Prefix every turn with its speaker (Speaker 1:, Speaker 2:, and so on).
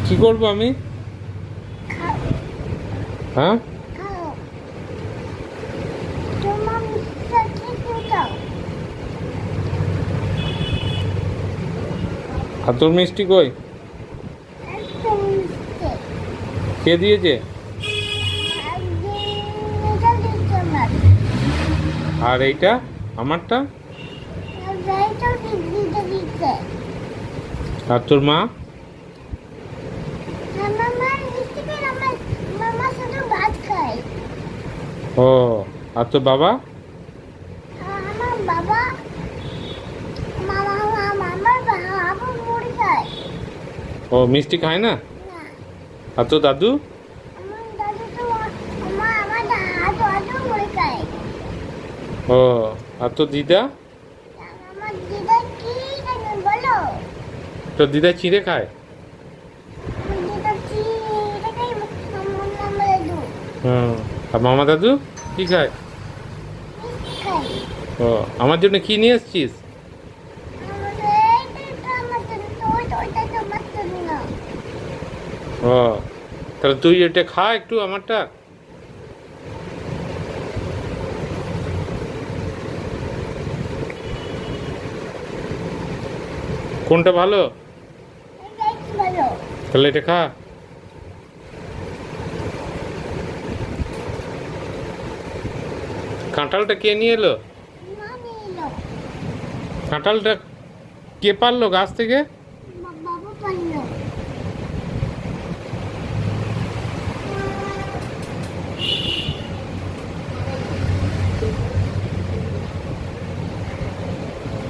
Speaker 1: কি করবো আমি? হ্যাঁ, আর তোর মিষ্টি কই? কে দিয়েছে? আর এইটা আমারটা? আর তোর মা? ও, আর তোর বাবা? ও, মিষ্টি খায় না? আর তোর দাদু? ও, আর তোর দিদা? তোর দিদা চিঁড়ে খায়? হুম, আর মামা দাদু কি খায়? ও, আমার জন্য কি নিয়ে এসছিস? ও, তাহলে তুই এটা খা একটু আমারটা। কোনটা ভালো? তাহলে এটা খা। কাঁঠালটা কে নিয়ে এলো? কাঁঠালটা কে পারলো গাছ থেকে?